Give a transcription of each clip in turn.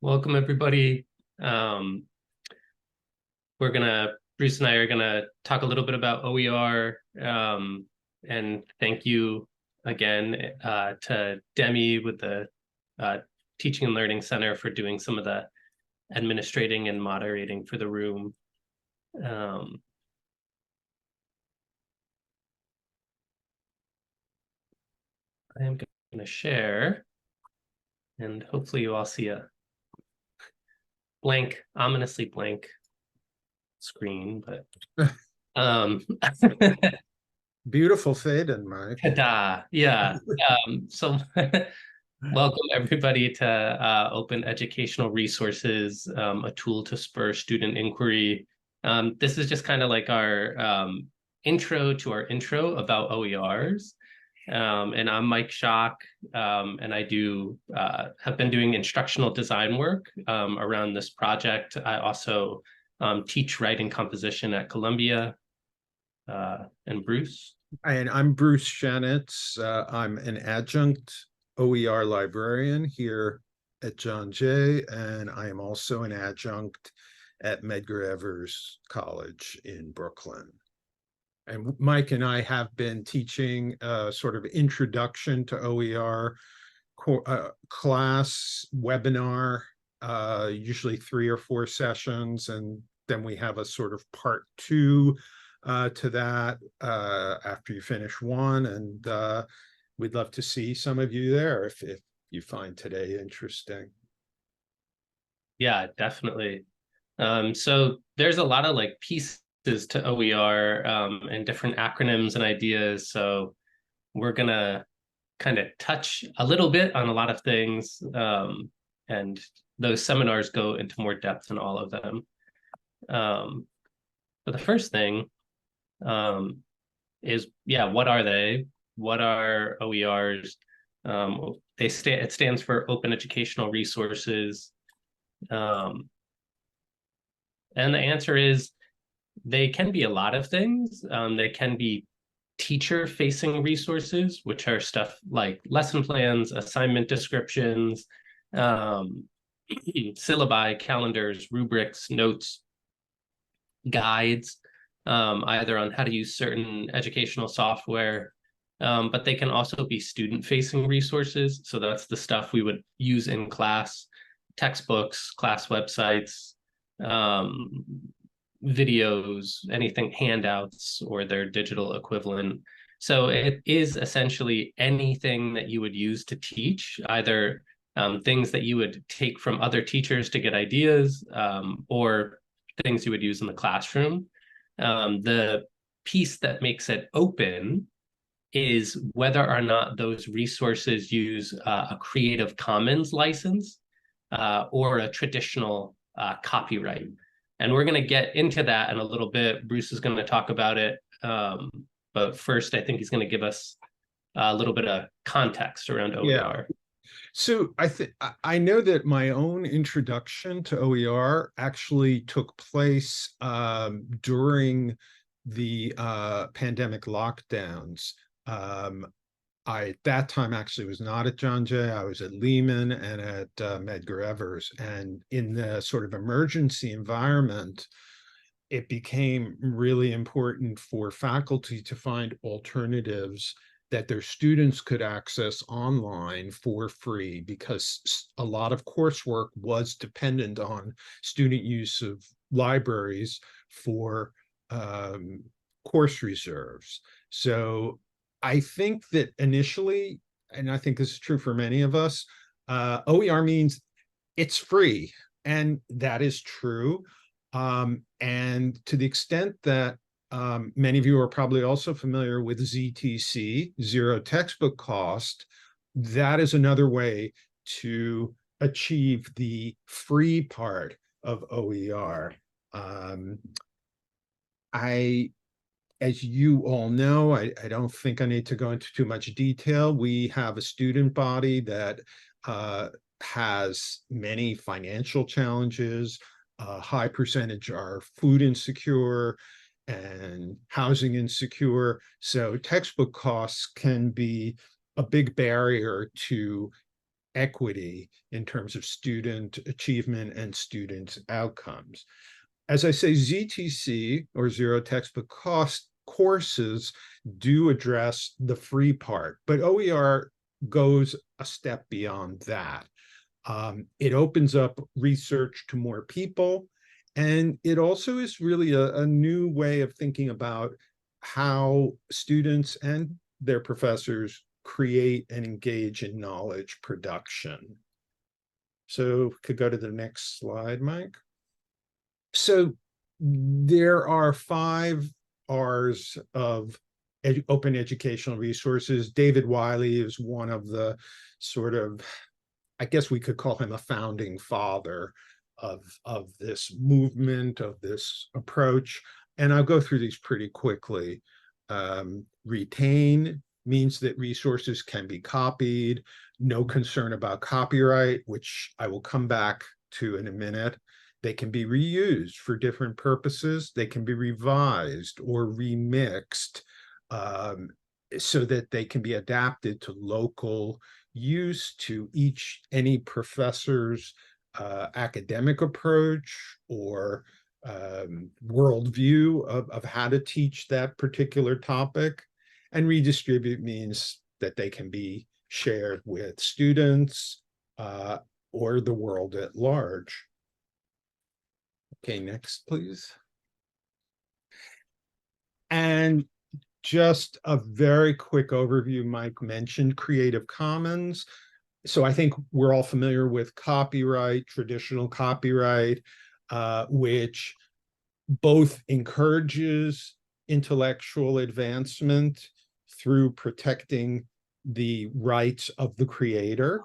Welcome, everybody. Um, Bruce and I are gonna talk a little bit about OER, and thank you again to Demi with the uh, Teaching and Learning Center for doing some of the administrating and moderating for the room. I am gonna share, and hopefully you all see a blank, ominously blank screen, but Beautiful fade-in, Mike. ta-da, yeah. So welcome everybody to Open Educational Resources, a tool to spur student inquiry. This is just kind of like our intro to our intro about OERs. And I'm Mike Schock, and I have been doing instructional design work around this project. I also teach writing composition at Columbia. And Bruce? And I'm Bruce Shanitz. I'm an adjunct OER librarian here at John Jay, and I am also an adjunct at Medgar Evers College in Brooklyn. And Mike and I have been teaching a sort of introduction to OER class webinar, usually 3 or 4 sessions, and then we have a sort of part 2 to that after you finish 1, and we'd love to see some of you there if you find today interesting. Yeah, definitely. So there's a lot of like pieces to OER and different acronyms and ideas. So we're gonna kind of touch a little bit on a lot of things, and those seminars go into more depth in all of them. But the first thing is, yeah, what are they? What are OERs? It stands for Open Educational Resources. And the answer is they can be a lot of things. They can be teacher-facing resources, which are stuff like lesson plans, assignment descriptions, syllabi, calendars, rubrics, notes, guides, either on how to use certain educational software, but they can also be student-facing resources. So that's the stuff we would use in class, textbooks, class websites, videos, anything, handouts, or their digital equivalent. So it is essentially anything that you would use to teach, either things that you would take from other teachers to get ideas, or things you would use in the classroom. The piece that makes it open is whether or not those resources use a Creative Commons license or a traditional copyright. And we're going to get into that in a little bit. Bruce is going to talk about it. But first, I think he's going to give us a little bit of context around OER. Yeah. So I know that my own introduction to OER actually took place during the pandemic lockdowns. I at that time actually was not at John Jay. I was at Lehman and at Medgar Evers. And in the sort of emergency environment, it became really important for faculty to find alternatives that their students could access online for free, because a lot of coursework was dependent on student use of libraries for course reserves. So I think that initially, and I think this is true for many of us, OER means it's free, and that is true. And to the extent that many of you are probably also familiar with ZTC, zero textbook cost, that is another way to achieve the free part of OER. As you all know, I don't think I need to go into too much detail. We have a student body that has many financial challenges. A high percentage are food insecure and housing insecure. So textbook costs can be a big barrier to equity in terms of student achievement and student outcomes. As I say, ZTC, or zero textbook cost courses, do address the free part, but OER goes a step beyond that. It opens up research to more people, and it also is really a new way of thinking about how students and their professors create and engage in knowledge production. So could go to the next slide, Mike. So there are 5 R's of open educational resources. David Wiley is one of the sort of, I guess we could call him a founding father of this movement, of this approach. And I'll go through these pretty quickly. Retain means that resources can be copied, no concern about copyright, which I will come back to in a minute. They can be reused for different purposes. They can be revised or remixed so that they can be adapted to local use, to any professor's academic approach or worldview of how to teach that particular topic. And redistribute means that they can be shared with students or the world at large. Okay, next, please. And just a very quick overview, Mike mentioned Creative Commons. So I think we're all familiar with copyright, traditional copyright, which both encourages intellectual advancement through protecting the rights of the creator,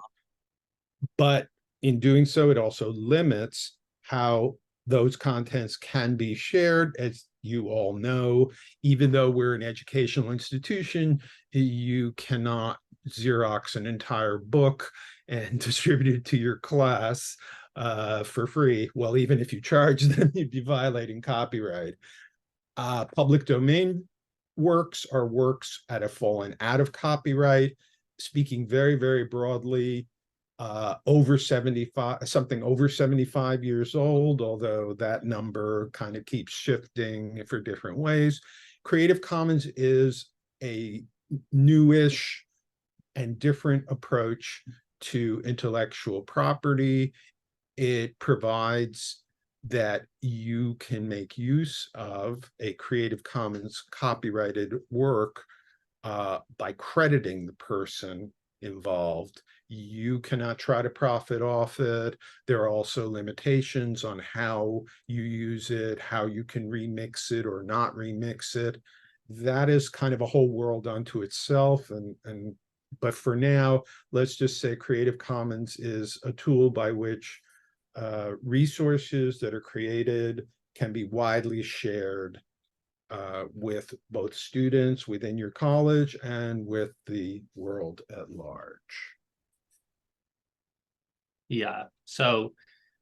but in doing so, it also limits how those contents can be shared. As you all know, even though we're an educational institution, you cannot Xerox an entire book and distribute it to your class for free. Well, even if you charge them, you'd be violating copyright. Public domain works are works that have fallen out of copyright. Speaking very, very broadly, over 75, something over 75 years old, although that number kind of keeps shifting for different ways. Creative Commons is a newish and different approach to intellectual property. It provides that you can make use of a Creative Commons copyrighted work by crediting the person involved. You cannot try to profit off it. There are also limitations on how you use it, how you can remix it or not remix it. That is kind of a whole world unto itself. But for now, let's just say Creative Commons is a tool by which resources that are created can be widely shared with both students within your college and with the world at large. Yeah, so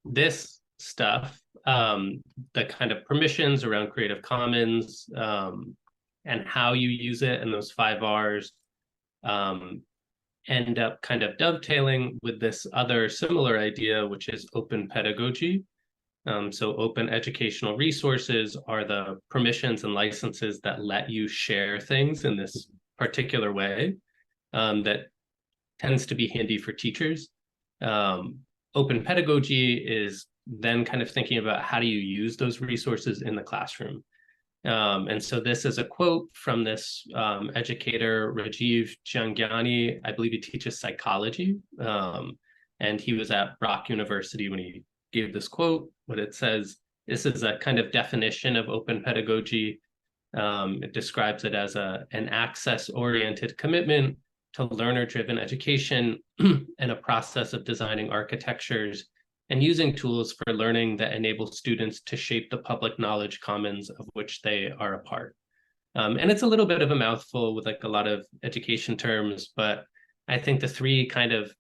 this stuff, the kind of permissions around Creative Commons and how you use it, and those 5 R's end up kind of dovetailing with this other similar idea, which is open pedagogy. So open educational resources are the permissions and licenses that let you share things in this particular way that tends to be handy for teachers. Open pedagogy is then kind of thinking about how do you use those resources in the classroom. And so this is a quote from this educator, Rajiv Jangiani. I believe he teaches psychology. And he was at Brock University when he gave this quote. What it says, this is a kind of definition of open pedagogy. It describes it as an access-oriented commitment to learner-driven education and a process of designing architectures and using tools for learning that enable students to shape the public knowledge commons of which they are a part. And it's a little bit of a mouthful with like a lot of education terms, but I think the 3 kind of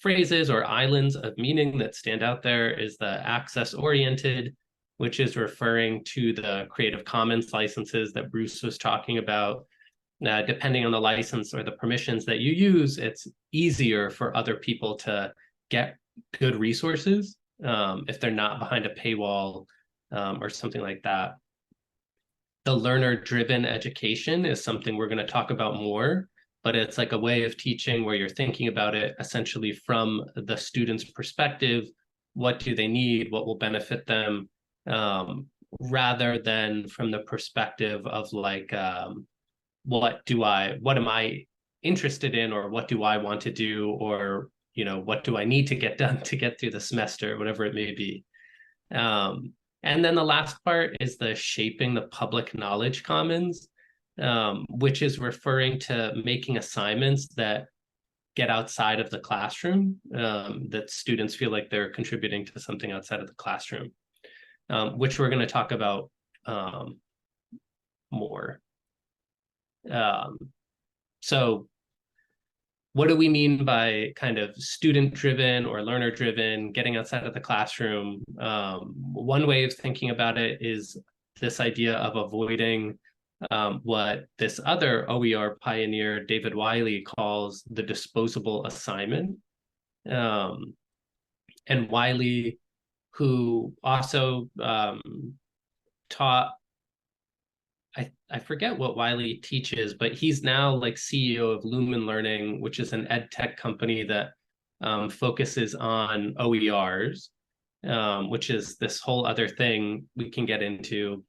phrases or islands of meaning that stand out there is the access-oriented, which is referring to the Creative Commons licenses that Bruce was talking about. depending on the license or the permissions that you use, it's easier for other people to get good resources if they're not behind a paywall or something like that. The learner-driven education is something we're going to talk about more, but it's like a way of teaching where you're thinking about it essentially from the student's perspective. What do they need? What will benefit them? Rather than from the perspective of like, what am I interested in, or what do I want to do, or, you know, what do I need to get done to get through the semester, whatever it may be. And then the last part is the shaping the public knowledge commons, which is referring to making assignments that get outside of the classroom, that students feel like they're contributing to something outside of the classroom, which we're going to talk about more. So what do we mean by kind of student-driven or learner-driven, getting outside of the classroom? One way of thinking about it is this idea of avoiding what this other OER pioneer, David Wiley, calls the disposable assignment. And Wiley, who also taught, I forget what Wiley teaches, but he's now like CEO of Lumen Learning, which is an ed tech company that focuses on OERs, which is this whole other thing we can get into.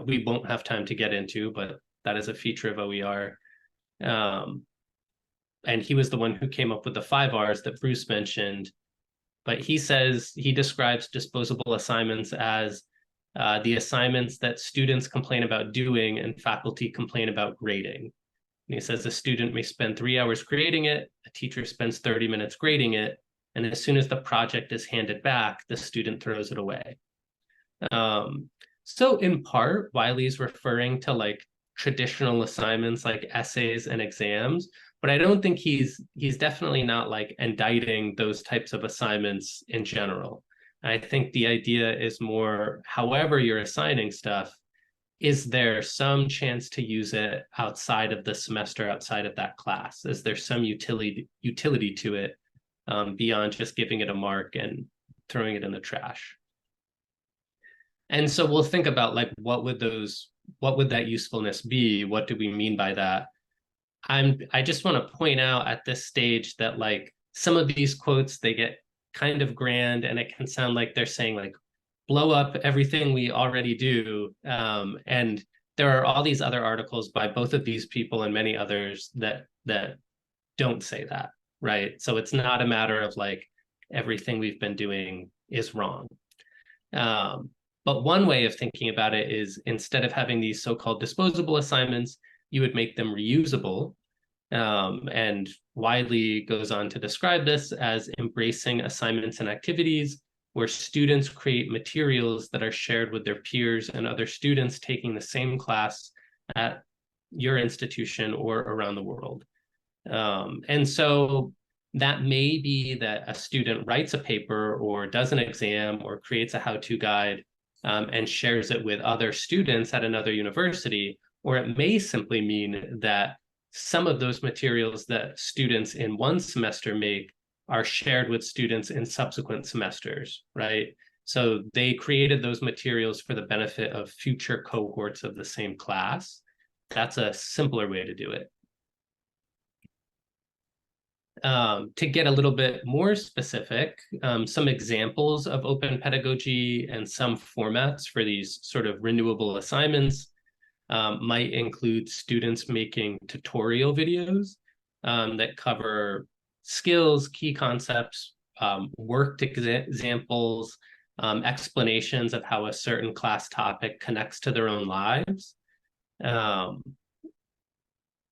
We won't have time to get into, but that is a feature of OER. And he was the one who came up with the 5 Rs that Bruce mentioned. But he says, he describes disposable assignments as the assignments that students complain about doing and faculty complain about grading. And he says a student may spend 3 hours creating it, a teacher spends 30 minutes grading it, and as soon as the project is handed back, the student throws it away. So in part, Wiley's referring to like traditional assignments like essays and exams, but I don't think he's definitely not like indicting those types of assignments in general. I think the idea is more, however you're assigning stuff, is there some chance to use it outside of the semester, outside of that class? Is there some utility to it beyond just giving it a mark and throwing it in the trash? And so we'll think about like, what would that usefulness be? What do we mean by that? I just want to point out at this stage that like some of these quotes, they get kind of grand, and it can sound like they're saying like, blow up everything we already do. And there are all these other articles by both of these people and many others that don't say that, right? So it's not a matter of like everything we've been doing is wrong. But one way of thinking about it is, instead of having these so-called disposable assignments, you would make them reusable. And Wiley goes on to describe this as embracing assignments and activities where students create materials that are shared with their peers and other students taking the same class at your institution or around the world. And so that may be that a student writes a paper or does an exam or creates a how-to guide and shares it with other students at another university, or it may simply mean that some of those materials that students in one semester make are shared with students in subsequent semesters, right? So they created those materials for the benefit of future cohorts of the same class. That's a simpler way to do it. To get a little bit more specific, some examples of open pedagogy and some formats for these sort of renewable assignments might include students making tutorial videos that cover skills, key concepts, worked examples, explanations of how a certain class topic connects to their own lives.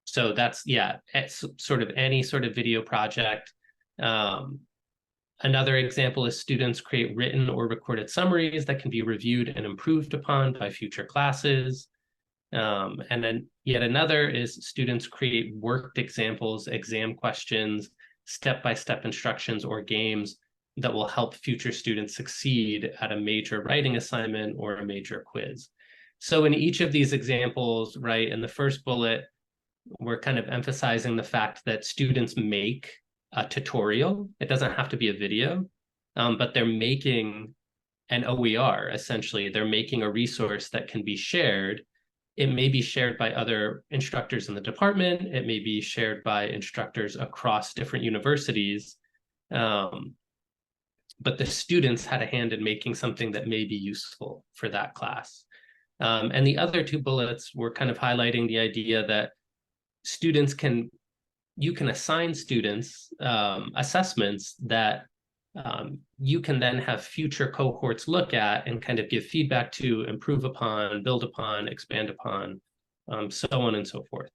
So that's, yeah, it's sort of any sort of video project. Another example is students create written or recorded summaries that can be reviewed and improved upon by future classes. And then yet another is students create worked examples, exam questions, step-by-step instructions, or games that will help future students succeed at a major writing assignment or a major quiz. So in each of these examples, right, in the first bullet, we're kind of emphasizing the fact that students make a tutorial. It doesn't have to be a video, but they're making an OER, essentially. They're making a resource that can be shared. It may be shared by other instructors in the department. It may be shared by instructors across different universities. But the students had a hand in making something that may be useful for that class. And the other two bullets were kind of highlighting the idea that you can assign students assessments that you can then have future cohorts look at and kind of give feedback to, improve upon, build upon, expand upon, so on and so forth.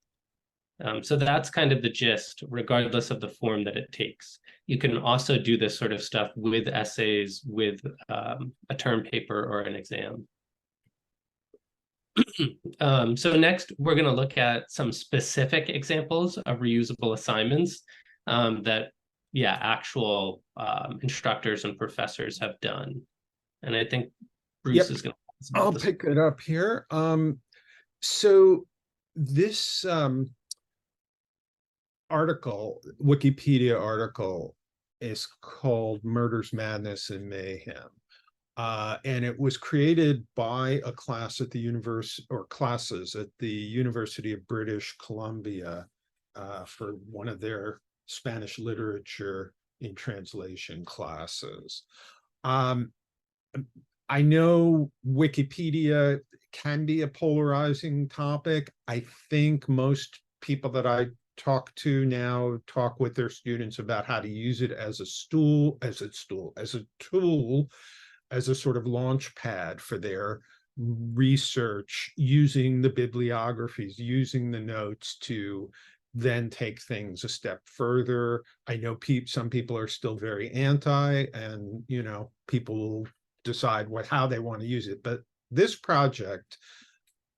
So that's kind of the gist, regardless of the form that it takes. You can also do this sort of stuff with essays, with a term paper or an exam. So next, we're going to look at some specific examples of reusable assignments that, actual instructors and professors have done. And I think Bruce is going to. I'll pick it up here. So this Wikipedia article is called Murders, Madness, and Mayhem. And it was created by a class at the university, or classes at the University of British Columbia, for one of their Spanish literature in translation classes. I know Wikipedia can be a polarizing topic. I think most people that I talk to now talk with their students about how to use it as a tool, as a sort of launch pad for their research, using the bibliographies, using the notes to then take things a step further. I know some people are still very anti, and people will decide how they want to use it. But this project,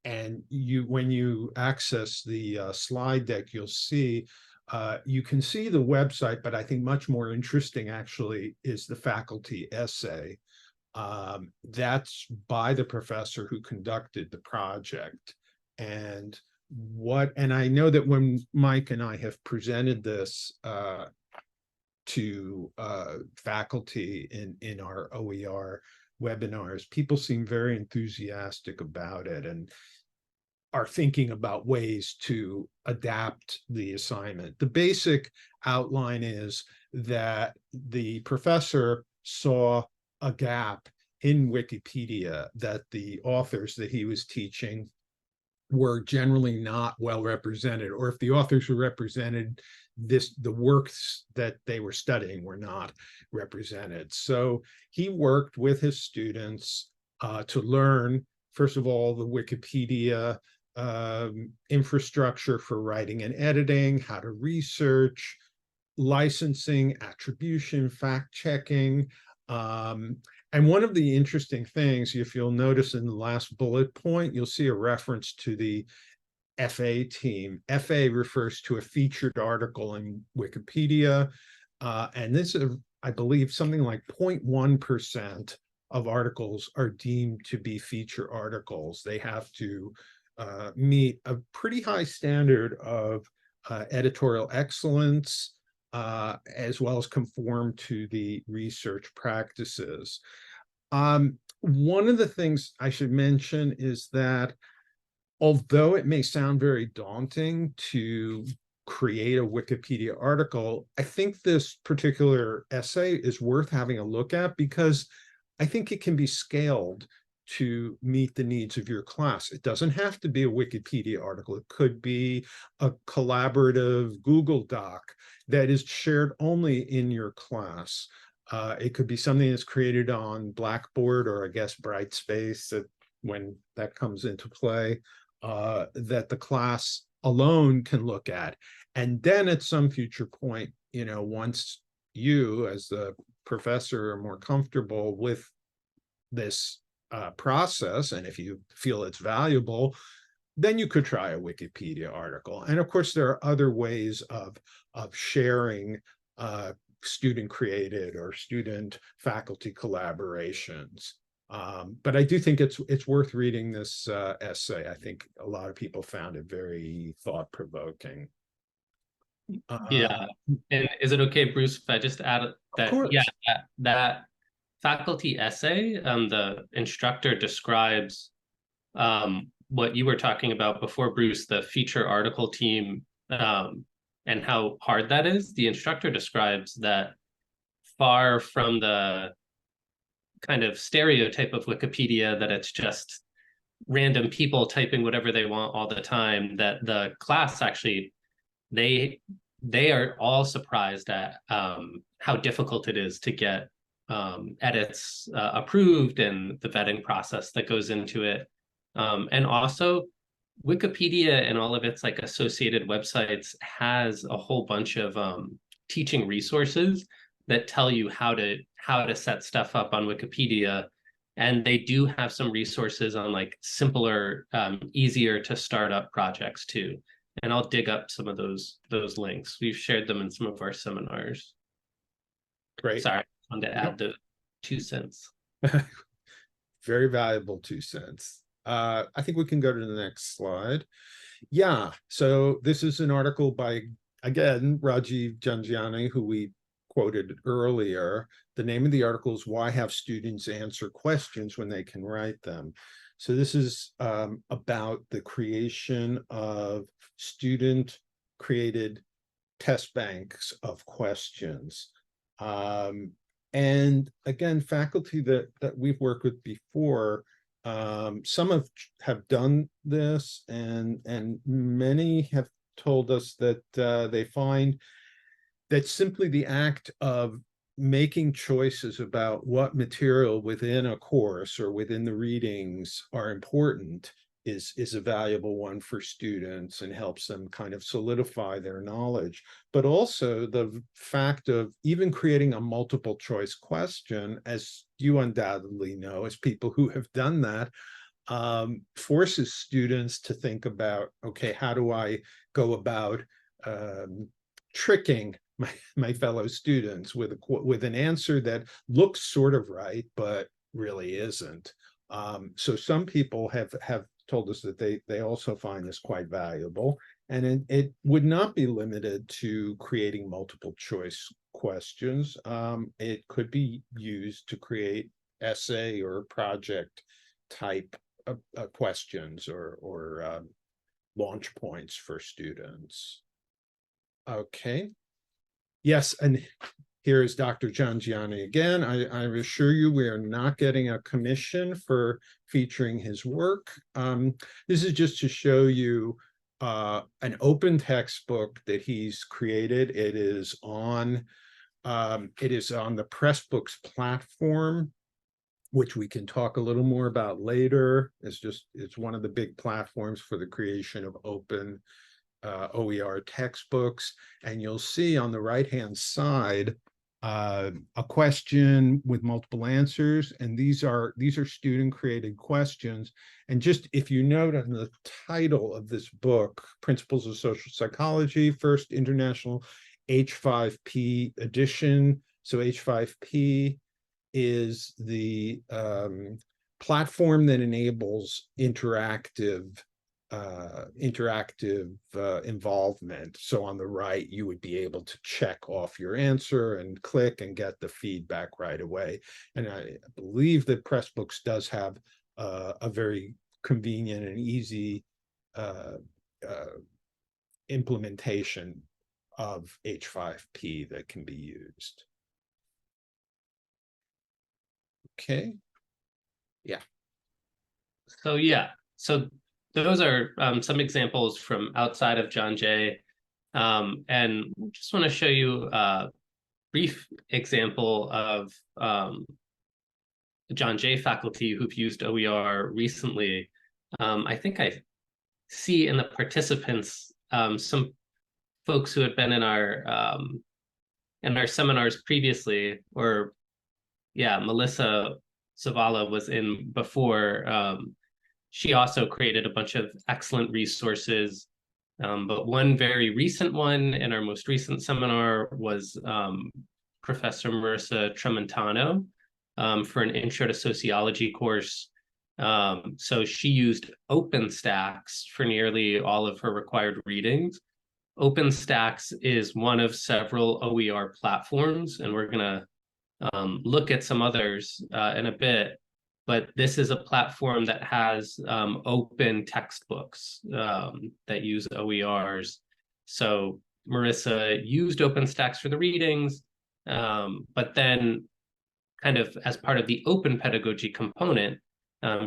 and when you access the slide deck, you'll see you can see the website, but I think much more interesting actually is the faculty essay. That's by the professor who conducted the project. And I know that when Mike and I have presented this to faculty in our OER webinars, people seem very enthusiastic about it and are thinking about ways to adapt the assignment. The basic outline is that the professor saw a gap in Wikipedia, that the authors that he was teaching were generally not well represented, or if the authors were represented, the works that they were studying were not represented. So he worked with his students to learn, first of all, the Wikipedia infrastructure for writing and editing, how to research, licensing, attribution, fact-checking. And one of the interesting things, if you'll notice in the last bullet point, you'll see a reference to the FA team. FA refers to a featured article in Wikipedia. And this is, I believe, something like 0.1% of articles are deemed to be feature articles. They have to meet a pretty high standard of editorial excellence, as well as conform to the research practices. One of the things I should mention is that although it may sound very daunting to create a Wikipedia article, I think this particular essay is worth having a look at, because I think it can be scaled to meet the needs of your class. It doesn't have to be a Wikipedia article. It could be a collaborative Google Doc that is shared only in your class. It could be something that's created on Blackboard, or I guess Brightspace, when that comes into play, that the class alone can look at. And then at some future point, once you as the professor are more comfortable with this process, and if you feel it's valuable, then you could try a Wikipedia article. And of course, there are other ways of sharing student created or student faculty collaborations. But I do think it's worth reading this essay. I think a lot of people found it very thought-provoking. Yeah. And is it okay, Bruce, if I just add Of that, yeah, course. that faculty essay, the instructor describes what you were talking about before, Bruce, the feature article team, and how hard that is. The instructor describes that far from the kind of stereotype of Wikipedia that it's just random people typing whatever they want all the time, that the class actually, they they are all surprised at how difficult it is to get edits approved and the vetting process that goes into it. And also, Wikipedia and all of its like associated websites has a whole bunch of teaching resources that tell you how to set stuff up on Wikipedia. And they do have some resources on like simpler, easier to start up projects too. And I'll dig up some of those links. We've shared them in some of our seminars. Great. Sorry, I wanted to add the 2 cents. Very valuable 2 cents. I think we can go to the next slide. Yeah, so this is an article by, again, Rajiv Janjiani, who we quoted earlier. The name of the article is Why Have Students Answer Questions When They Can Write Them? So this is about the creation of student-created test banks of questions. And again, faculty that we've worked with before, some have done this, and many have told us that they find that simply the act of making choices about what material within a course or within the readings are important is a valuable one for students and helps them kind of solidify their knowledge. But also the fact of even creating a multiple choice question, as you undoubtedly know, as people who have done that, forces students to think about, okay, how do I go about tricking my fellow students with an answer that looks sort of right, but really isn't. So some people have told us that they also find this quite valuable, and it would not be limited to creating multiple choice questions. It could be used to create essay or project type questions or launch points for students. Okay. Yes, and here is Dr. Janjiani again. I assure you we are not getting a commission for featuring his work. This is just to show you an open textbook that he's created. It is on the Pressbooks platform, which we can talk a little more about later. It's one of the big platforms for the creation of open OER textbooks, and you'll see on the right-hand side a question with multiple answers, and these are student-created questions. And just if you note on the title of this book, Principles of Social Psychology, First International H5P edition. So H5P is the platform that enables interactive involvement. So on the right, you would be able to check off your answer and click and get the feedback right away. And I believe that Pressbooks does have a very convenient and easy implementation of H5P that can be used. Okay. Yeah. So yeah, so those are some examples from outside of John Jay. And just want to show you a brief example of John Jay faculty who've used OER recently. I think I see in the participants some folks who had been in our seminars previously, or yeah, Melissa Zavala was in before. She also created a bunch of excellent resources, but one very recent one in our most recent seminar was Professor Marissa Tramontano, for an intro to sociology course. So she used OpenStax for nearly all of her required readings. OpenStax is one of several OER platforms, and we're going to look at some others in a bit. But this is a platform that has open textbooks that use OERs. So Marissa used OpenStax for the readings, but then kind of as part of the open pedagogy component,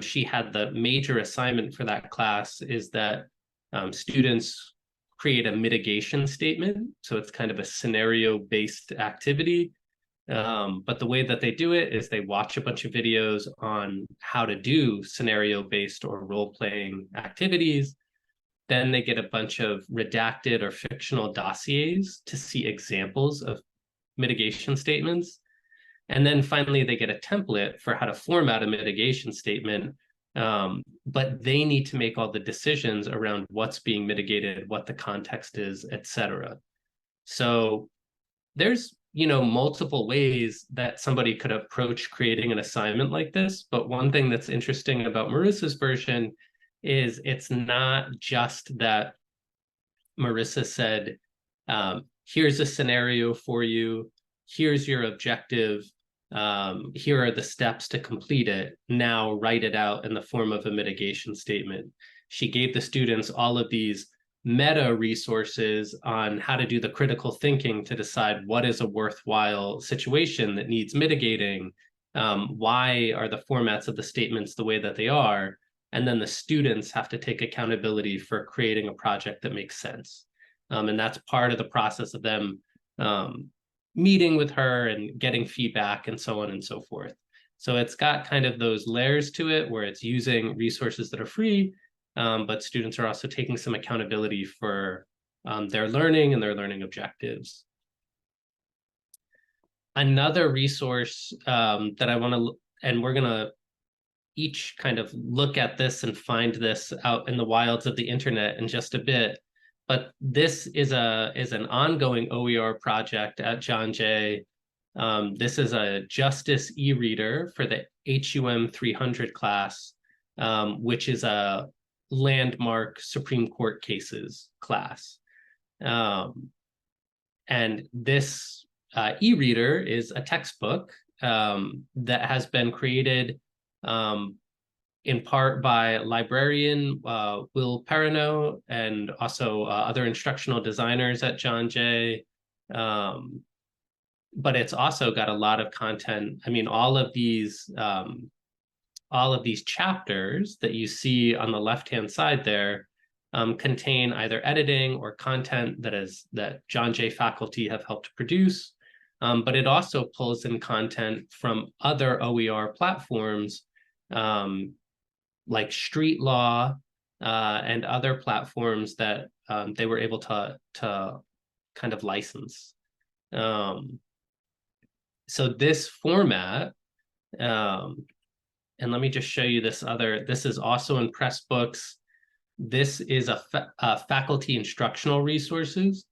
she had the major assignment for that class is that students create a mitigation statement. So it's kind of a scenario-based activity. But the way that they do it is they watch a bunch of videos on how to do scenario-based or role-playing activities. Then they get a bunch of redacted or fictional dossiers to see examples of mitigation statements. And then finally, they get a template for how to format a mitigation statement. But they need to make all the decisions around what's being mitigated, what the context is, et cetera. So there's multiple ways that somebody could approach creating an assignment like this. But one thing that's interesting about Marissa's version is it's not just that Marissa said, here's a scenario for you, here's your objective, here are the steps to complete it, now write it out in the form of a mitigation statement. She gave the students all of these meta resources on how to do the critical thinking to decide what is a worthwhile situation that needs mitigating, why are the formats of the statements the way that they are, and then the students have to take accountability for creating a project that makes sense. And that's part of the process of them meeting with her and getting feedback and so on and so forth. So it's got kind of those layers to it where it's using resources that are free, but students are also taking some accountability for their learning and their learning objectives. Another resource that I want to, and we're going to each kind of look at this and find this out in the wilds of the internet in just a bit. But this is an ongoing OER project at John Jay. This is a Justice e-reader for the HUM 300 class, which is a landmark Supreme Court cases class. And this e-reader is a textbook that has been created in part by librarian Will Perrineau and also other instructional designers at John Jay. But it's also got a lot of content. I mean, all of these chapters that you see on the left-hand side there contain either editing or content that John Jay faculty have helped produce. But it also pulls in content from other OER platforms like Street Law and other platforms that they were able to kind of license. So this format, and let me just show you this is also in Pressbooks. This is a faculty instructional resources.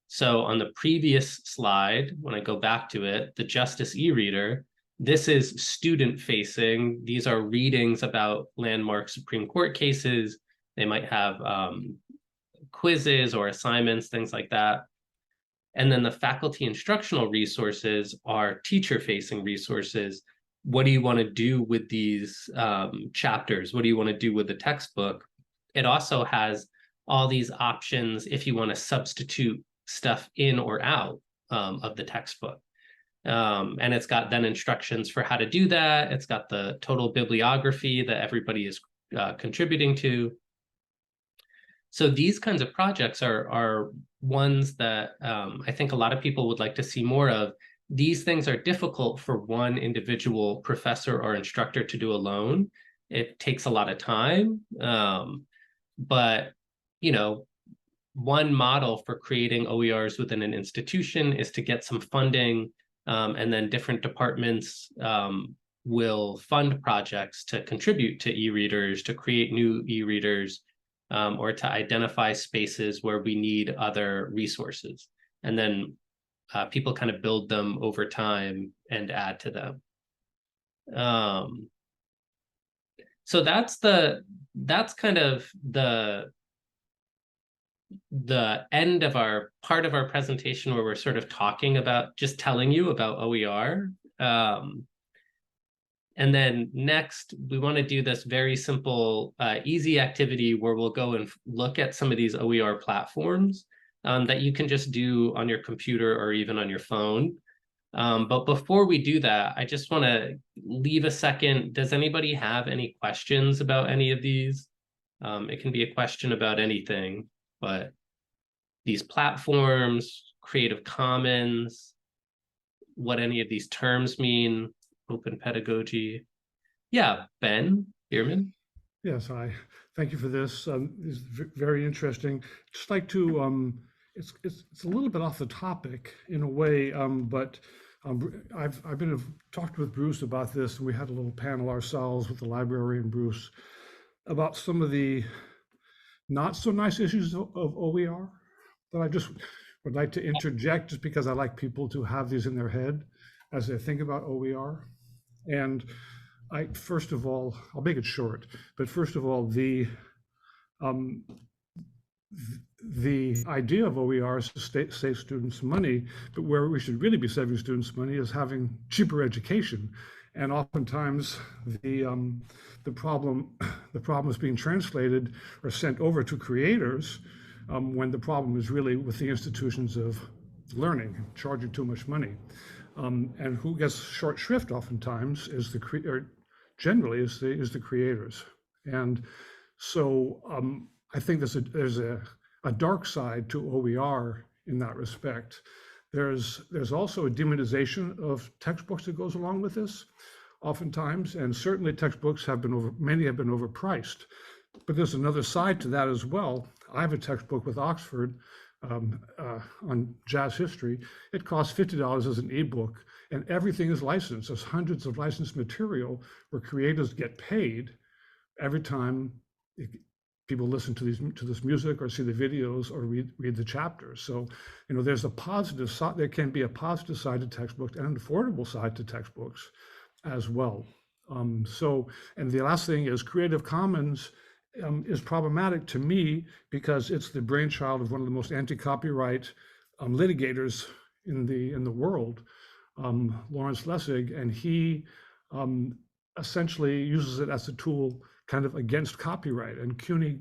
So on the previous slide, when I go back to it, the Justice e-reader, this is student facing. These are readings about landmark Supreme Court cases. They might have quizzes or assignments, things like that. And then the faculty instructional resources are teacher facing resources. What do you want to do with these chapters? What do you want to do with the textbook? It also has all these options if you want to substitute stuff in or out of the textbook. And it's got then instructions for how to do that. It's got the total bibliography that everybody is contributing to. So these kinds of projects are ones that I think a lot of people would like to see more of. These things are difficult for one individual professor or instructor to do alone. It takes a lot of time. But, one model for creating OERs within an institution is to get some funding, and then different departments will fund projects to contribute to e-readers, to create new e-readers, or to identify spaces where we need other resources. And then people kind of build them over time and add to them. So that's kind of the end of our part of our presentation, where we're sort of talking about, just telling you about OER. And then next, we want to do this very simple, easy activity where we'll go and look at some of these OER platforms that you can just do on your computer or even on your phone. But before we do that, I just want to leave a second. Does anybody have any questions about any of these? It can be a question about anything, but these platforms, Creative Commons, what any of these terms mean, open pedagogy. Yeah, Ben Bierman. Yes, thank you for this. It's very interesting. Just like to, it's a little bit off the topic in a way, but I've talked with Bruce about this, and we had a little panel ourselves with the library and Bruce about some of the not so nice issues of OER. But I just would like to interject, just because I like people to have these in their head as they think about OER. And first of all, I'll make it short, but first of all, the idea of OER is to save students money, but where we should really be saving students money is having cheaper education. And oftentimes the problem is being translated or sent over to creators, when the problem is really with the institutions of learning, charging too much money. And who gets short shrift oftentimes is generally is the creators. And so I think there's a dark side to OER in that respect. There's also a demonization of textbooks that goes along with this oftentimes, and certainly textbooks many have been overpriced. But there's another side to that as well. I have a textbook with Oxford on jazz history. It costs $50 as an ebook, and everything is licensed. There's hundreds of licensed material where creators get paid every time people listen to this music or see the videos or read the chapters. So, there's a positive side. There can be a positive side to textbooks and an affordable side to textbooks as well. And the last thing is Creative Commons is problematic to me because it's the brainchild of one of the most anti-copyright litigators in the world, Lawrence Lessig, and he essentially uses it as a tool kind of against copyright. And CUNY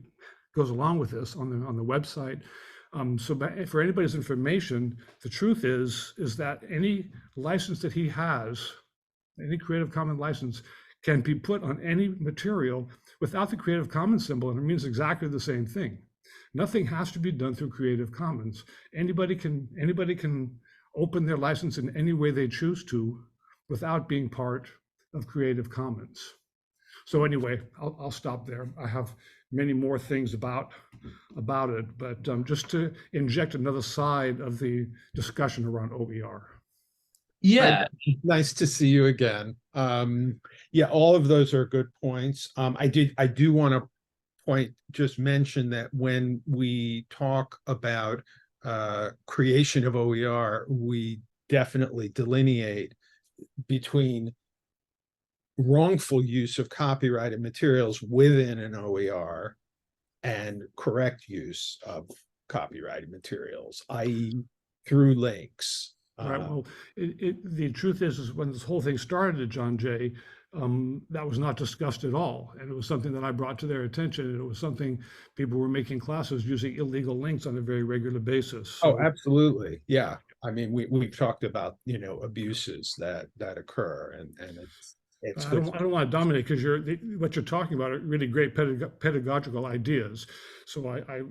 goes along with this on the website. So for anybody's information, the truth is that any license that he has, any Creative Commons license, can be put on any material without the Creative Commons symbol, and it means exactly the same thing. Nothing has to be done through Creative Commons. Anybody can open their license in any way they choose to without being part of Creative Commons. So anyway, I'll stop there. I have many more things about it, but just to inject another side of the discussion around OER. Yeah. Nice to see you again. Yeah, all of those are good points. I do want to mention that when we talk about creation of OER, we definitely delineate between wrongful use of copyrighted materials within an OER and correct use of copyrighted materials, i.e. through links. Right. Well, the truth is when this whole thing started at John Jay, that was not discussed at all. And it was something that I brought to their attention. And it was something people were making classes using illegal links on a very regular basis. So, absolutely. Yeah. I mean, we've talked about, abuses that occur, and it's I don't want to dominate, because what you're talking about are really great pedagogical ideas. So it's a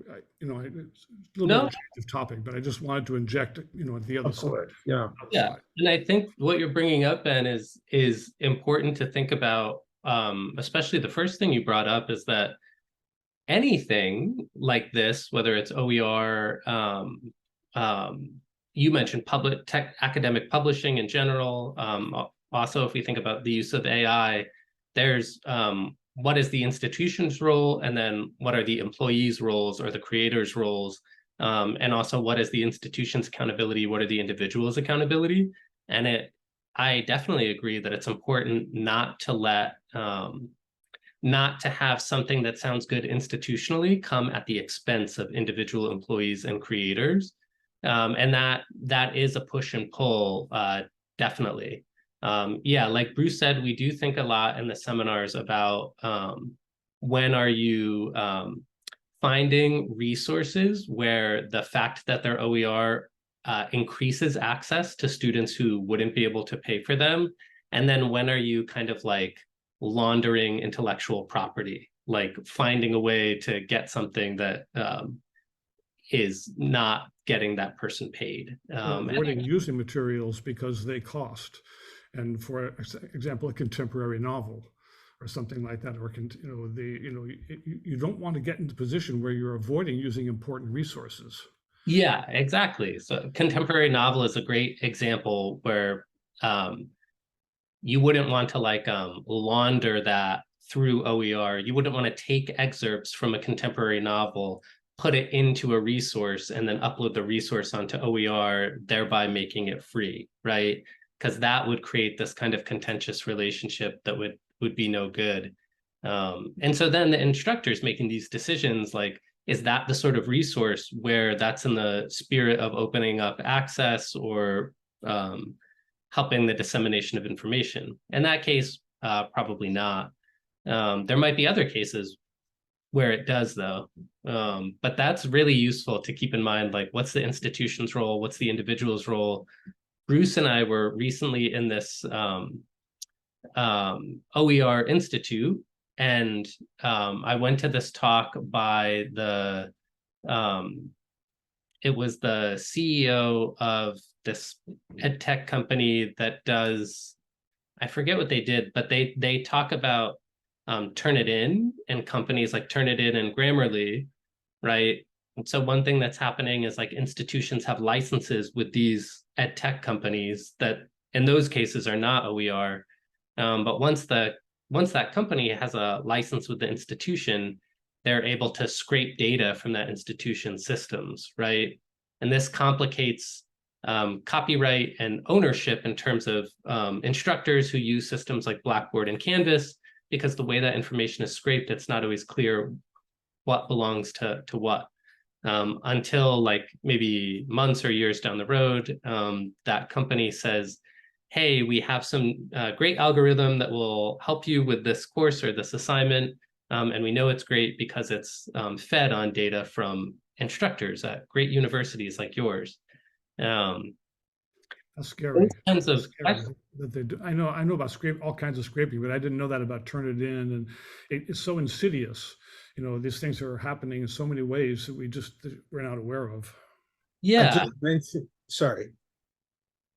little bit of a change of topic, but I just wanted to inject, the other side. Yeah. Yeah. And I think what you're bringing up, Ben, is important to think about, especially the first thing you brought up is that anything like this, whether it's OER, you mentioned academic publishing in general. Also, if we think about the use of AI, there's what is the institution's role, and then what are the employees' roles or the creators' roles, and also what is the institution's accountability, what are the individuals' accountability. And I definitely agree that it's important not to let not to have something that sounds good institutionally come at the expense of individual employees and creators. And that is a push and pull, definitely. Yeah, like Bruce said, we do think a lot in the seminars about when are you finding resources where the fact that they're OER increases access to students who wouldn't be able to pay for them. And then when are you kind of like laundering intellectual property, like finding a way to get something that is not getting that person paid. Avoiding using materials because they cost. And for example, a contemporary novel or something like that, or you don't want to get into a position where you're avoiding using important resources. Yeah, exactly. So contemporary novel is a great example where you wouldn't want to like launder that through OER. You wouldn't want to take excerpts from a contemporary novel, put it into a resource, and then upload the resource onto OER, thereby making it free, right? Because that would create this kind of contentious relationship that would be no good. And so then the instructors making these decisions, like, is that the sort of resource where that's in the spirit of opening up access or helping the dissemination of information? In that case, probably not. There might be other cases where it does, though. But that's really useful to keep in mind, like, what's the institution's role? What's the individual's role? Bruce and I were recently in this OER Institute, and I went to this talk by it was the CEO of this ed tech company that does, I forget what they did, but they talk about Turnitin and companies like Turnitin and Grammarly, right? And so one thing that's happening is like institutions have licenses with these ed tech companies that in those cases are not OER. But once that company has a license with the institution, they're able to scrape data from that institution's systems, right? And this complicates copyright and ownership in terms of instructors who use systems like Blackboard and Canvas, because the way that information is scraped, it's not always clear what belongs to what. Until like maybe months or years down the road, that company says, hey, we have some great algorithm that will help you with this course or this assignment. And we know it's great because it's fed on data from instructors at great universities like yours. That's scary. Kinds of that they do. I know about all kinds of scraping, but I didn't know that about Turnitin, and it's so insidious. These things are happening in so many ways that we're not aware of. Yeah. Sorry.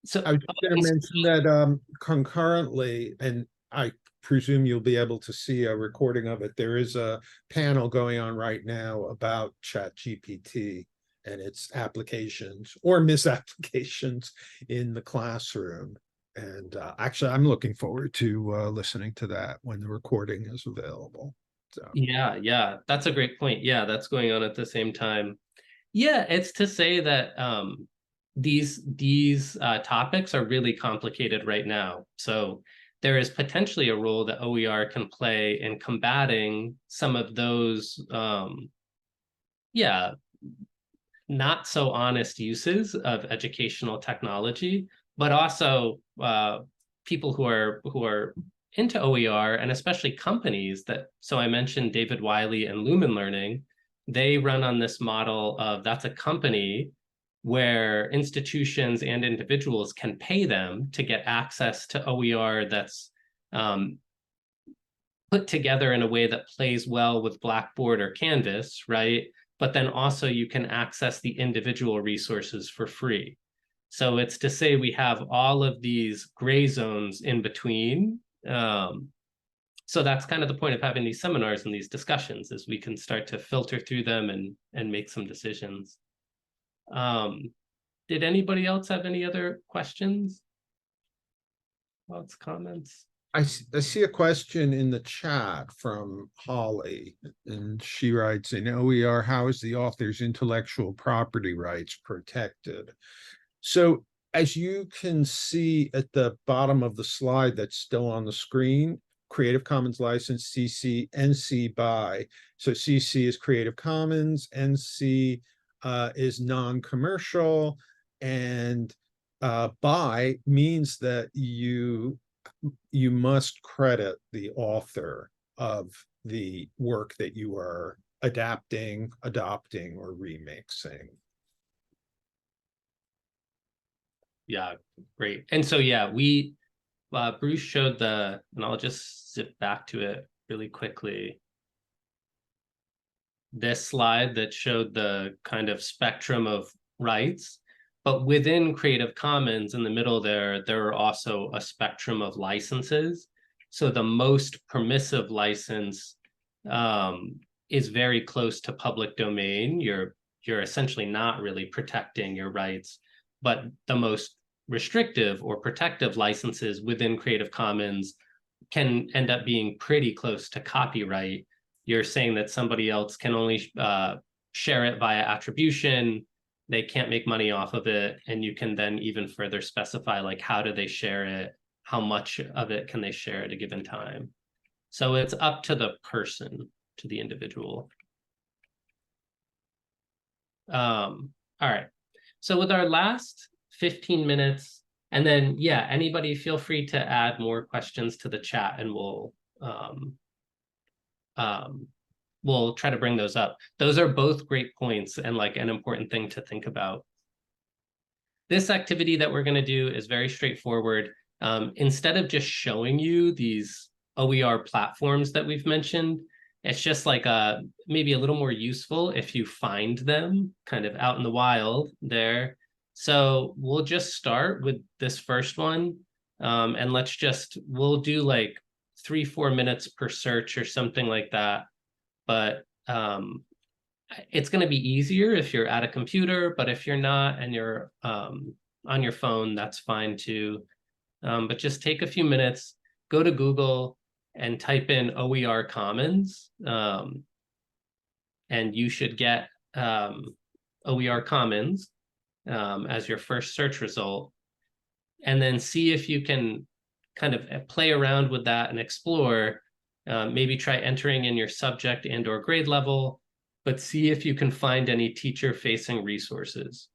So I was going to mention that concurrently, and I presume you'll be able to see a recording of it, there is a panel going on right now about ChatGPT and its applications or misapplications in the classroom. And actually, I'm looking forward to listening to that when the recording is available. So yeah, that's a great point. Yeah, that's going on at the same time. Yeah, it's to say that these topics are really complicated right now. So there is potentially a role that OER can play in combating some of those, not so honest uses of educational technology, but also people who are into OER, and especially companies that, so I mentioned David Wiley and Lumen Learning, they run on this model of that's a company where institutions and individuals can pay them to get access to OER that's put together in a way that plays well with Blackboard or Canvas, right? But then also you can access the individual resources for free. So it's to say we have all of these gray zones in between. So that's kind of the point of having these seminars and these discussions, is we can start to filter through them and make some decisions. Did anybody else have any other questions? Thoughts, comments? I see a question in the chat from Holly, and she writes, in OER, how is the author's intellectual property rights protected? So as you can see at the bottom of the slide that's still on the screen, Creative Commons license, CC, NC BY. So CC is Creative Commons, NC is non-commercial, and BY means that you must credit the author of the work that you are adapting, adopting, or remixing. Yeah, great. And so, yeah, Bruce showed and I'll just zip back to it really quickly. This slide that showed the kind of spectrum of rights, but within Creative Commons in the middle there are also a spectrum of licenses. So the most permissive license is very close to public domain. You're essentially not really protecting your rights, but the most restrictive or protective licenses within Creative Commons can end up being pretty close to copyright. You're saying that somebody else can only share it via attribution. They can't make money off of it. And you can then even further specify, like, how do they share it? How much of it can they share at a given time? So it's up to the person, to the individual. All right. So with our last 15 minutes, and then, yeah, anybody feel free to add more questions to the chat and we'll try to bring those up. Those are both great points and like an important thing to think about. This activity that we're going to do is very straightforward. Instead of just showing you these OER platforms that we've mentioned, it's just like maybe a little more useful if you find them kind of out in the wild there. So we'll just start with this first one. And we'll do like 3-4 minutes per search or something like that. But it's going to be easier if you're at a computer, but if you're not and you're on your phone, that's fine too. But just take a few minutes, go to Google and type in OER Commons, and you should get OER Commons as your first search result, and then see if you can kind of play around with that and explore. Maybe try entering in your subject and/or grade level, but see if you can find any teacher-facing resources.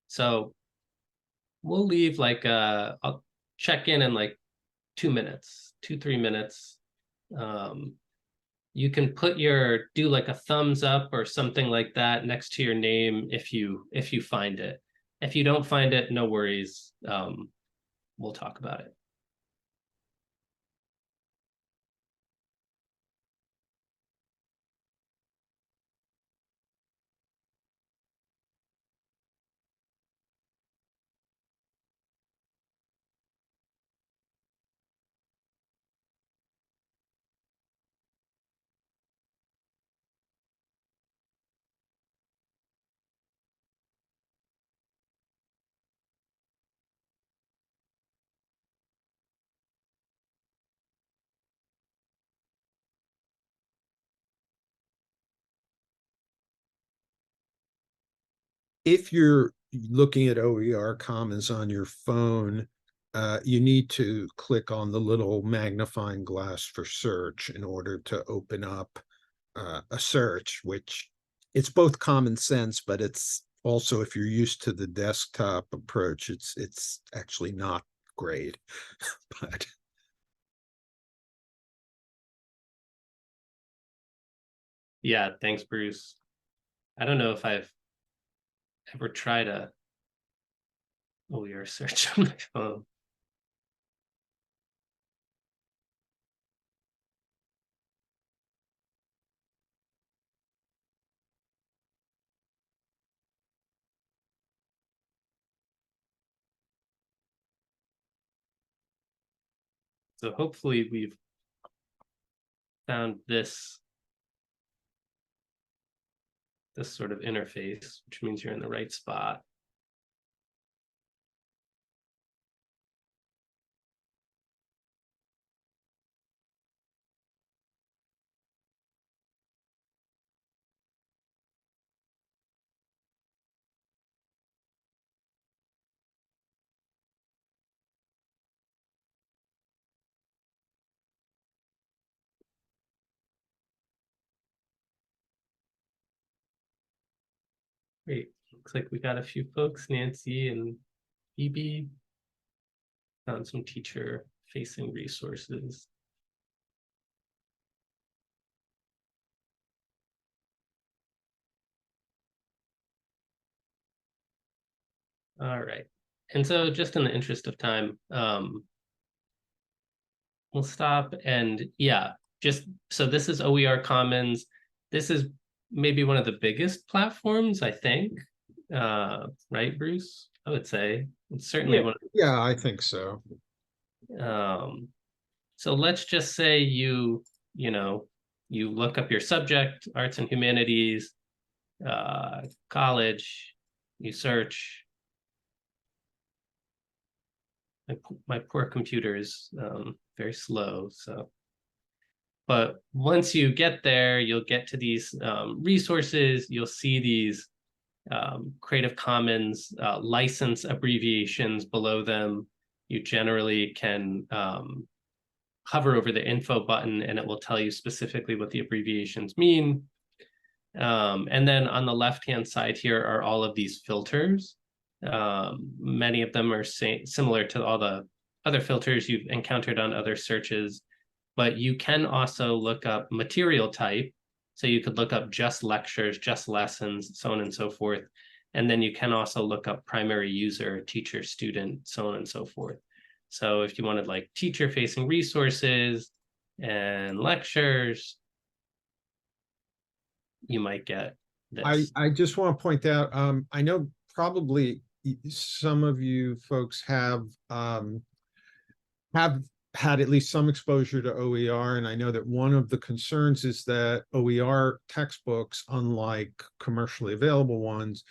So we'll leave like I'll check in like 2 minutes, 2-3 minutes. You can do like a thumbs up or something like that next to your name if you find it. If you don't find it, no worries. We'll talk about it. If you're looking at OER Commons on your phone, you need to click on the little magnifying glass for search in order to open up a search, which it's both common sense, but it's also, if you're used to the desktop approach, it's actually not great. But yeah, thanks, Bruce. I don't know if I've ever tried a OER search on my phone. So hopefully we've found this sort of interface, which means you're in the right spot. Great. Looks like we got a few folks, Nancy and Phoebe. Found some teacher-facing resources. All right. And so just in the interest of time, we'll stop. And yeah, just so this is OER Commons. This is maybe one of the biggest platforms, I think. Right, Bruce? I would say it's certainly one. Yeah, I think so. So let's just say you look up your subject, arts and humanities, college, you search. My poor computer is very slow, so. But once you get there, you'll get to these resources. You'll see these Creative Commons license abbreviations below them. You generally can hover over the info button and it will tell you specifically what the abbreviations mean. And then on the left-hand side here are all of these filters. Many of them are similar to all the other filters you've encountered on other searches, but you can also look up material type. So you could look up just lectures, just lessons, so on and so forth. And then you can also look up primary user, teacher, student, so on and so forth. So if you wanted like teacher-facing resources and lectures, you might get this. I just want to point out, I know probably some of you folks have had at least some exposure to OER, and I know that one of the concerns is that OER textbooks, unlike commercially available ones,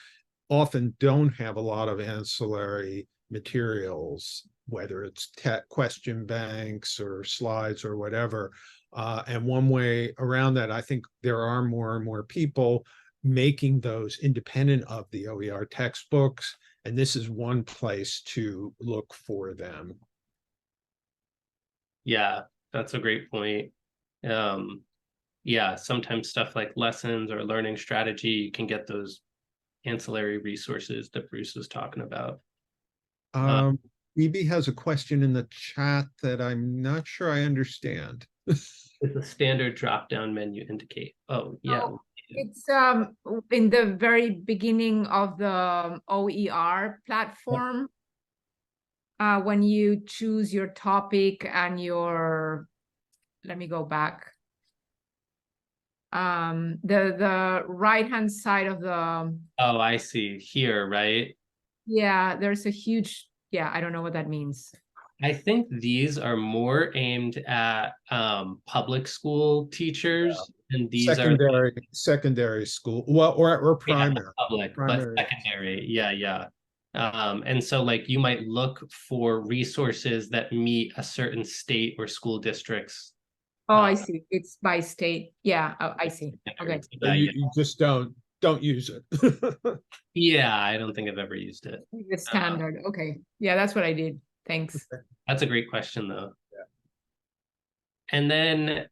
often don't have a lot of ancillary materials, whether it's question banks or slides or whatever. And one way around that, I think there are more and more people making those independent of the OER textbooks, and this is one place to look for them. Yeah, that's a great point. Yeah, sometimes stuff like lessons or learning strategy, you can get those ancillary resources that Bruce was talking about. Phoebe has a question in the chat that I'm not sure I understand. It's a standard drop-down menu indicate. Oh, yeah. Oh, it's in the very beginning of the OER platform. When you choose your topic and your, let me go back. The right-hand side of the. Oh, I see. Here, right? Yeah, there's a huge, yeah, I don't know what that means. I think these are more aimed at public school teachers, and these are secondary school, well, or primary. Public, primary. But secondary. Yeah. And so like you might look for resources that meet a certain state or school district's. Oh, I see. It's by state. Yeah, oh, I see. Okay. You just don't use it. Yeah, I don't think I've ever used it. The standard. Okay. Yeah, that's what I did. Thanks. That's a great question, though. Yeah. And then,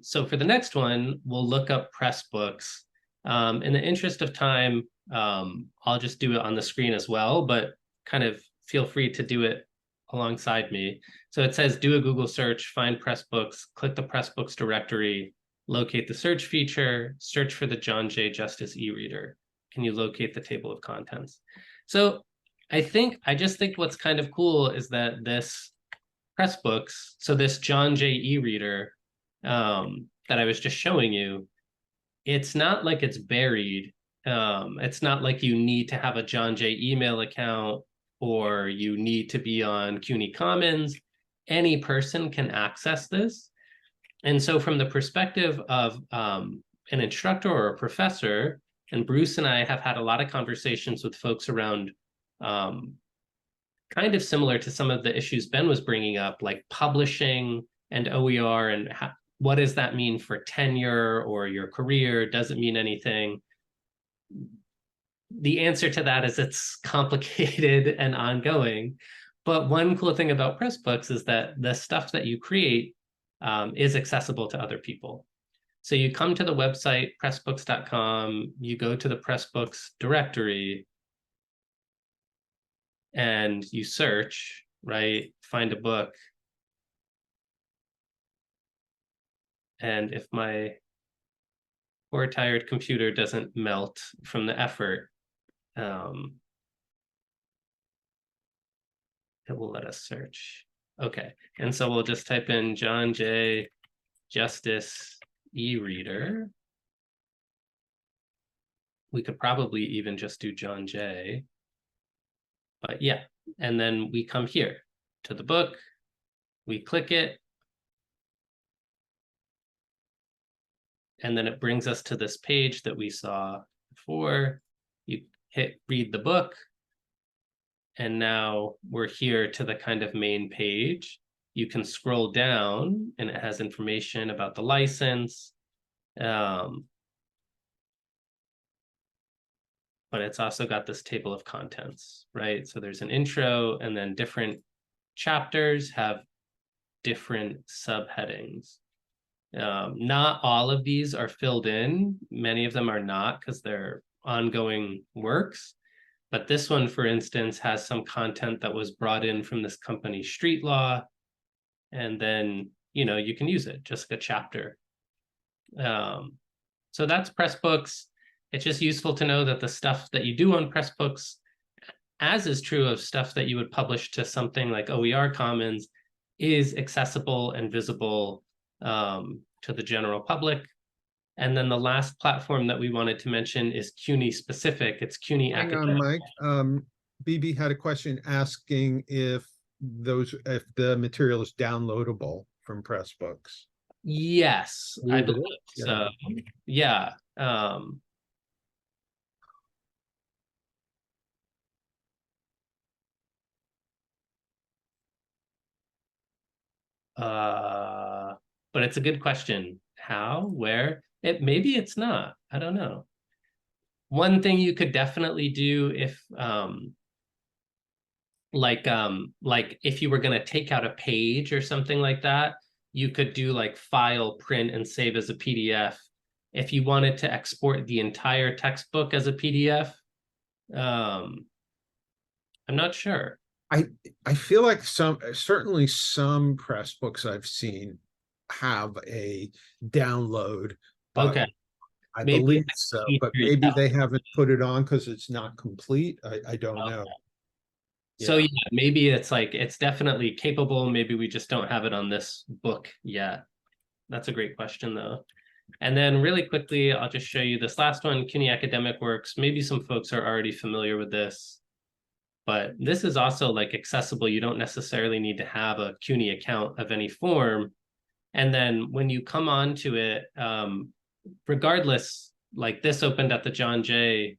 so for the next one, we'll look up Pressbooks. In the interest of time, I'll just do it on the screen as well, but kind of feel free to do it alongside me. So it says, do a Google search, find Pressbooks, click the Pressbooks directory, locate the search feature, search for the John J. Justice Ereader. Can you locate the table of contents? So I just think what's kind of cool is that this Pressbooks, so this John J. Ereader that I was just showing you, it's not like it's buried. It's not like you need to have a John J. email account or you need to be on CUNY Commons. Any person can access this. And so from the perspective of an instructor or a professor, and Bruce and I have had a lot of conversations with folks around kind of similar to some of the issues Ben was bringing up, like publishing and OER, and what does that mean for tenure or your career? Does it mean anything? The answer to that is it's complicated and ongoing. But one cool thing about Pressbooks is that the stuff that you create is accessible to other people. So you come to the website, pressbooks.com, you go to the Pressbooks directory, and you search, right? Find a book. And if my poor tired computer doesn't melt from the effort, it will let us search. Okay, and so we'll just type in John J. Justice Ereader. We could probably even just do John J. But yeah, and then we come here to the book, we click it, and then it brings us to this page that we saw before. You hit read the book, and now we're here to the kind of main page. You can scroll down, and it has information about the license. But it's also got this table of contents, right? So there's an intro, and then different chapters have different subheadings. Not all of these are filled in. Many of them are not because they're ongoing works. But this one, for instance, has some content that was brought in from this company, Street Law. And then, you can use it, just like a chapter. So that's Pressbooks. It's just useful to know that the stuff that you do on Pressbooks, as is true of stuff that you would publish to something like OER Commons, is accessible and visible to the general public. And then the last platform that we wanted to mention is CUNY specific. It's CUNY Academic. Hang on, Mike. BB had a question asking if the material is downloadable from Pressbooks. Yes, I believe so. Yeah. But it's a good question. How? Where? Maybe it's not. I don't know. One thing you could definitely do if like if you were going to take out a page or something like that, you could do like file, print, and save as a PDF. If you wanted to export the entire textbook as a PDF, I'm not sure. I feel like certainly some Pressbooks I've seen have a download. Okay. I believe so, but maybe they haven't put it on because it's not complete. I don't know. So yeah, maybe it's definitely capable. Maybe we just don't have it on this book yet. That's a great question though. And then really quickly, I'll just show you this last one, CUNY Academic Works. Maybe some folks are already familiar with this, but this is also like accessible. You don't necessarily need to have a CUNY account of any form. And then when you come onto it, regardless, like this opened at the John Jay,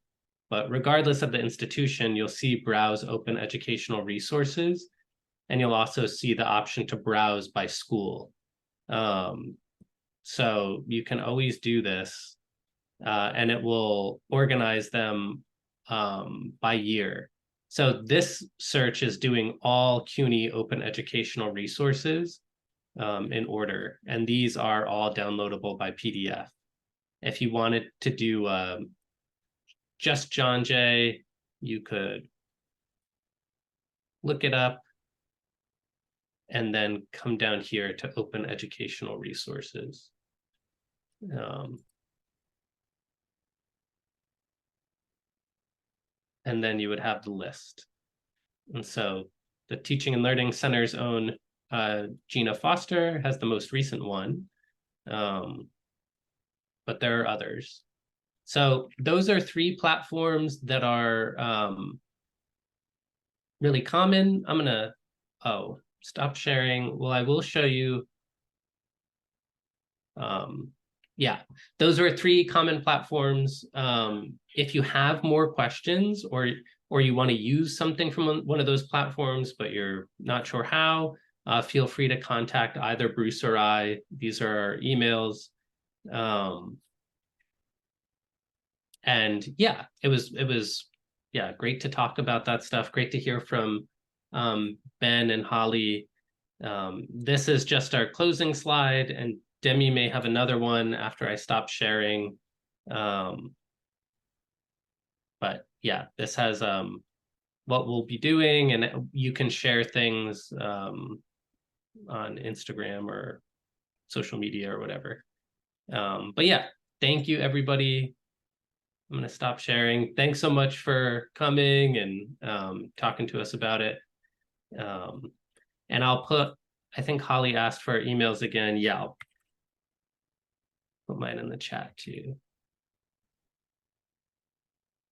but regardless of the institution, you'll see browse open educational resources, and you'll also see the option to browse by school. So you can always do this, and it will organize them by year. So this search is doing all CUNY open educational resources in order, and these are all downloadable by PDF. If you wanted to do just John Jay, you could look it up and then come down here to open educational resources. And then you would have the list. And so the Teaching and Learning Center's own Gina Foster has the most recent one, but there are others. So those are 3 platforms that are really common. I'm gonna, stop sharing. Well, I will show you. Yeah, those are 3 common platforms. If you have more questions or you want to use something from one of those platforms, but you're not sure how, feel free to contact either Bruce or I. These are our emails. And yeah, it was great to talk about that stuff. Great to hear from Ben and Holly. This is just our closing slide, and Demi may have another one after I stop sharing. But yeah, this has what we'll be doing, and you can share things on Instagram or social media or whatever. But yeah, thank you, everybody. I'm going to stop sharing. Thanks so much for coming and talking to us about it. And I'll put, I think Holly asked for emails again. Yeah, I'll put mine in the chat too.